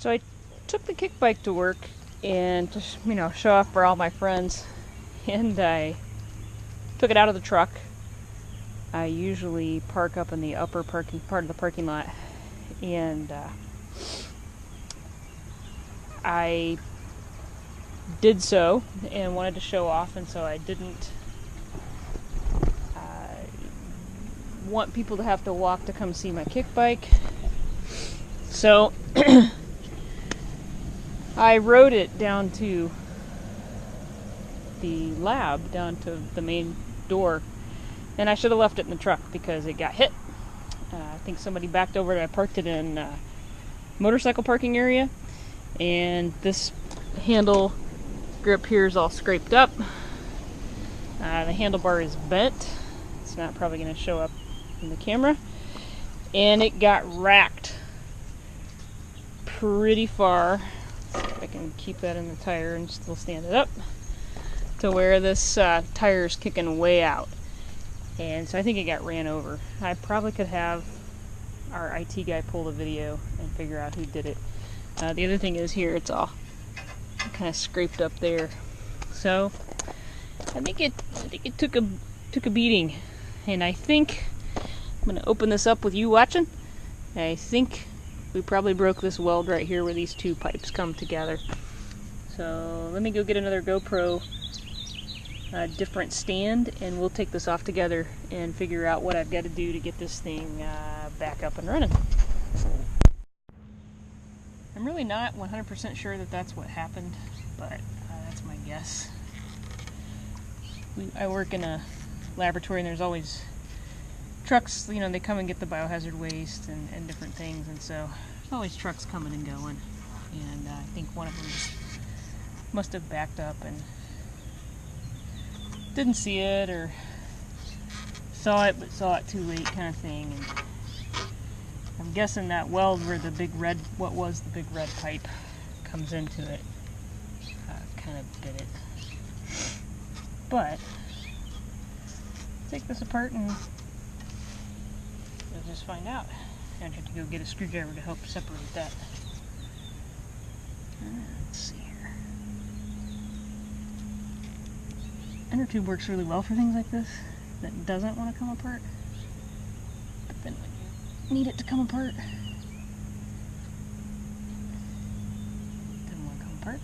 So I took the kick bike to work and just, show off for all my friends. And I took it out of the truck. I usually park up in the upper parking part of the parking lot, and I did so and wanted to show off, and so I didn't want people to have to walk to come see my kick bike. So I rode it down to the lab, down to the main door, and I should have left it in the truck because it got hit. I think somebody backed over it. I parked it in a motorcycle parking area, and this handle grip here is all scraped up. The handlebar is bent. It's not probably going to show up in the camera. And it got racked pretty far. Let's see if I can keep that in the tire and still stand it up, to where this tire is kicking way out. And so I think it got ran over. I probably could have our IT guy pull the video and figure out who did it. The other thing is here, it's all kind of scraped up there. So I think it took a beating. And I think I'm gonna open this up with you watching. I think we probably broke this weld right here where these two pipes come together. So let me go get another GoPro different stand, and we'll take this off together and figure out what I've got to do to get this thing back up and running. I'm really not 100% sure that that's what happened, but that's my guess. I work in a laboratory, and there's always trucks, they come and get the biohazard waste and different things, and so there's always trucks coming and going. And I think one of them just must have backed up and didn't see it, or saw it but saw it too late, kind of thing. And I'm guessing that weld where the big red, what was the big red pipe, comes into it, kind of did it. But take this apart and we'll just find out. I'd have to go get a screwdriver to help separate that. Let's see here. Inner tube works really well for things like this that doesn't want to come apart. But then when you need it to come apart, it doesn't want to come apart.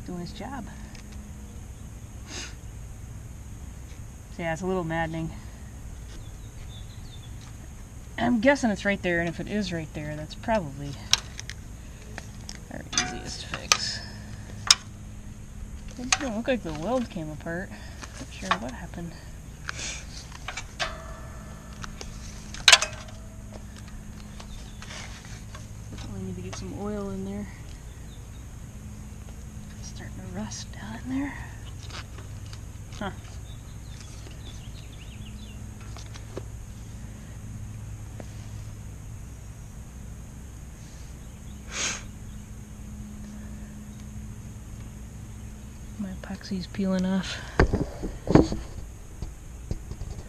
Doing its job. So yeah, it's a little maddening. I'm guessing it's right there, and if it is right there, that's probably our easiest fix. It doesn't look like the weld came apart. Not sure what happened. Definitely need to get some oil in there. It's starting to rust down in there. Huh. My epoxy's peeling off. I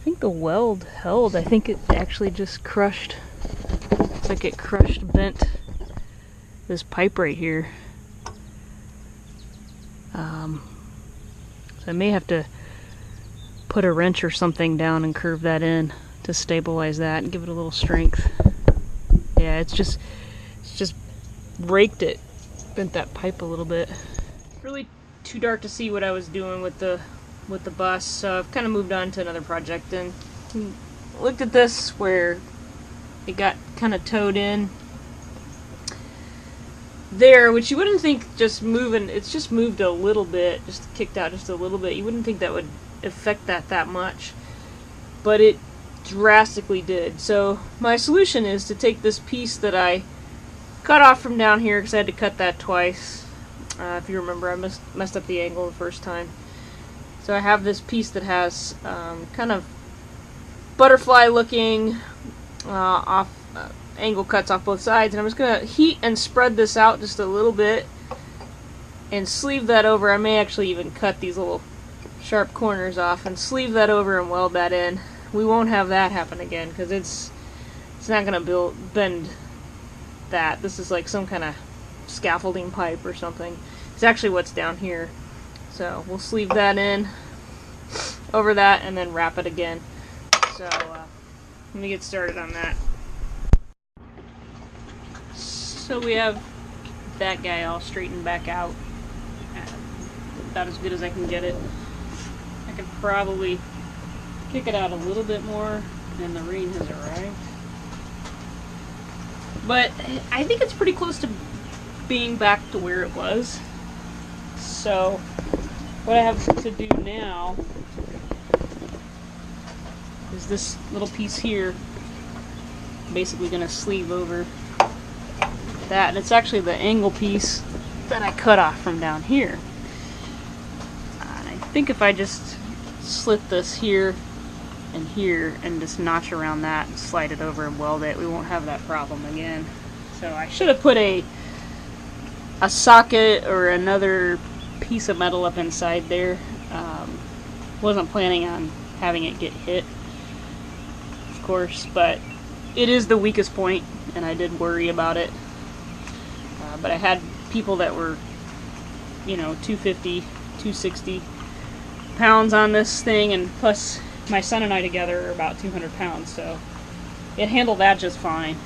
think the weld held. I think it actually just crushed. Looks like it crushed, bent this pipe right here. So I may have to put a wrench or something down and curve that in to stabilize that and give it a little strength. Yeah, it's just raked it, bent that pipe a little bit. Really too dark to see what I was doing with the bus, so I've kind of moved on to another project and looked at this where it got kind of towed in there, which you wouldn't think just moving, it's just moved a little bit, just kicked out just a little bit. You wouldn't think that would affect that much, but it drastically did. So my solution is to take this piece that I cut off from down here, because I had to cut that twice. If you remember, I messed up the angle the first time. So I have this piece that has kind of butterfly looking angle cuts off both sides, and I'm just going to heat and spread this out just a little bit and sleeve that over. I may actually even cut these little sharp corners off and sleeve that over and weld that in. We won't have that happen again, because it's not going to bend that. This is like some kind of scaffolding pipe or something. It's actually what's down here. So we'll sleeve that in over that and then wrap it again. So let me get started on that. So we have that guy all straightened back out. About as good as I can get it. I could probably kick it out a little bit more, and the rain has arrived. But I think it's pretty close to being back to where it was. So what I have to do now is this little piece here, basically going to sleeve over that. And it's actually the angle piece that I cut off from down here. And I think if I just slit this here and just notch around that and slide it over and weld it, we won't have that problem again. So I should have put a socket or another piece of metal up inside there. Wasn't planning on having it get hit, of course, but it is the weakest point, and I did worry about it. But I had people that were, 250, 260 pounds on this thing, and plus my son and I together are about 200 pounds, so it handled that just fine.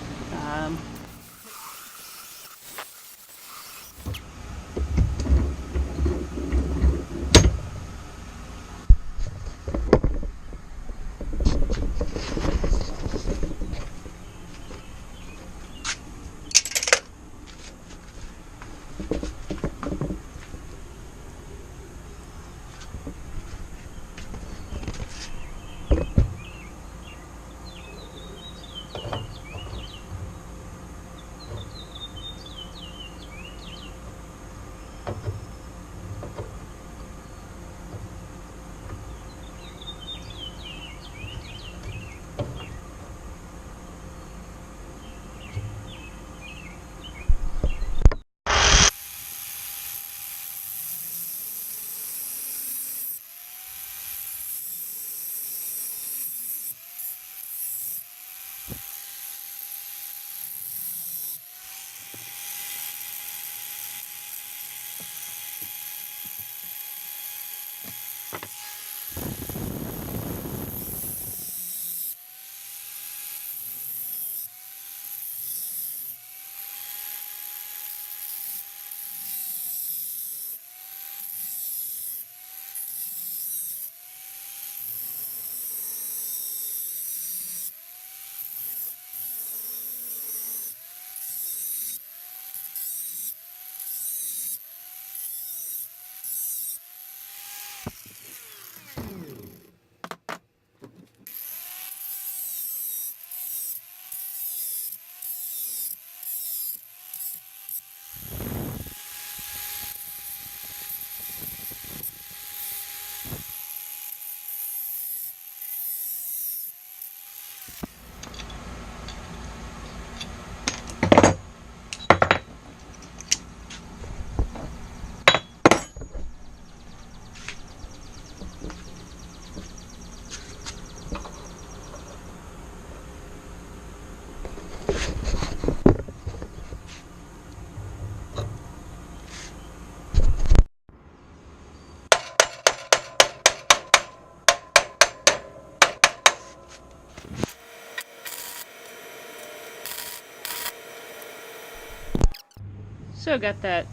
So got that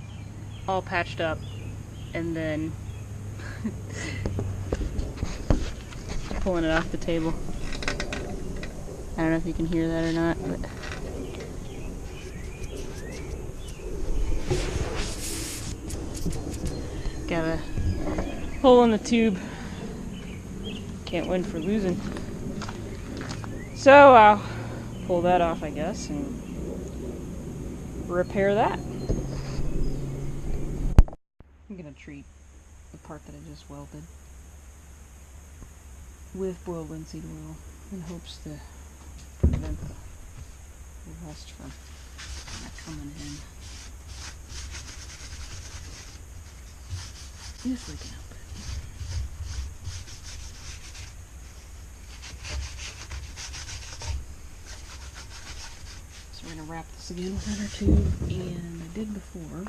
all patched up, and then pulling it off the table. I don't know if you can hear that or not, but got a hole in the tube. Can't win for losing. So I'll pull that off, I guess, and repair that. I'm gonna treat the part that I just welded with boiled linseed oil in hopes to prevent the rust from not coming in. If we can help it. So we're gonna wrap this again with inner tube, and I did before,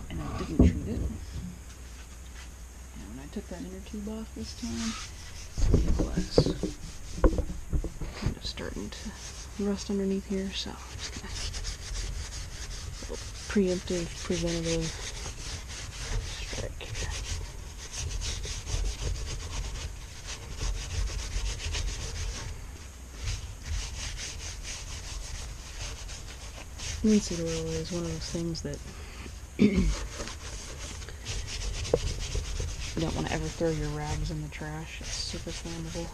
and I didn't treat it. And when I took that inner tube off this time, it was kind of starting to rust underneath here, so I'm just gonna a little preemptive, preventative strike here. Linseed oil is one of those things that you don't want to ever throw your rags in the trash. It's super flammable.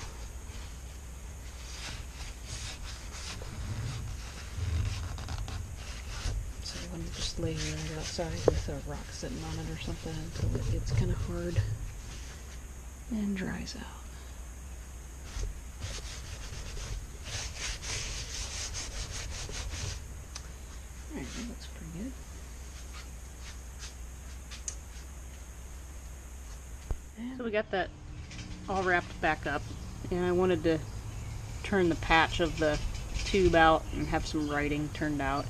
So you want to just lay your rag outside with a rock sitting on it or something until it gets kind of hard and dries out. Alright, that looks pretty good. So we got that all wrapped back up, and I wanted to turn the patch of the tube out and have some writing turned out,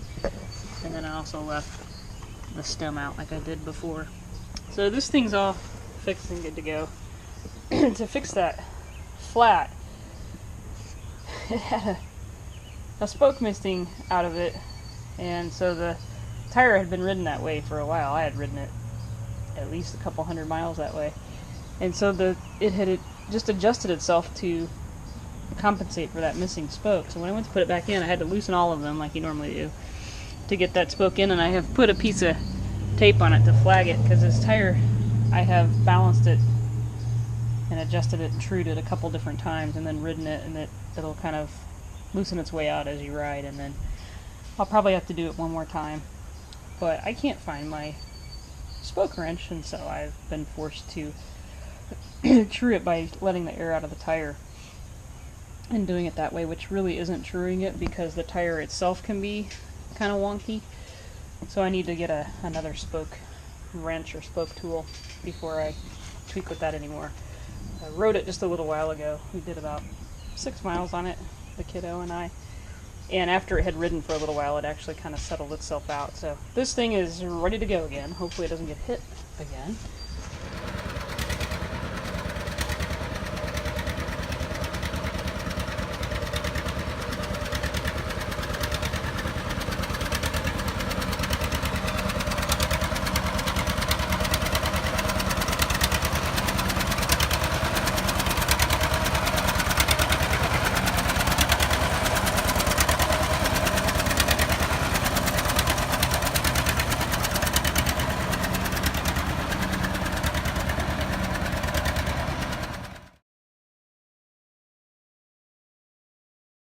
and then I also left the stem out like I did before. So this thing's all fixed and good to go. To fix that flat, it had a spoke missing out of it, and so the tire had been ridden that way for a while. I had ridden it at least a couple 100 miles that way. And so it had just adjusted itself to compensate for that missing spoke. So when I went to put it back in, I had to loosen all of them like you normally do to get that spoke in, and I have put a piece of tape on it to flag it, because this tire, I have balanced it and adjusted it and trued it a couple different times and then ridden it, and it'll kind of loosen its way out as you ride, and then I'll probably have to do it one more time. But I can't find my spoke wrench, and so I've been forced to true it by letting the air out of the tire and doing it that way, which really isn't truing it because the tire itself can be kind of wonky. So I need to get another spoke wrench or spoke tool before I tweak with that anymore. I rode it just a little while ago. We did about 6 miles on it, the kiddo and I. And after it had ridden for a little while, it actually kind of settled itself out. So this thing is ready to go again. Hopefully it doesn't get hit again.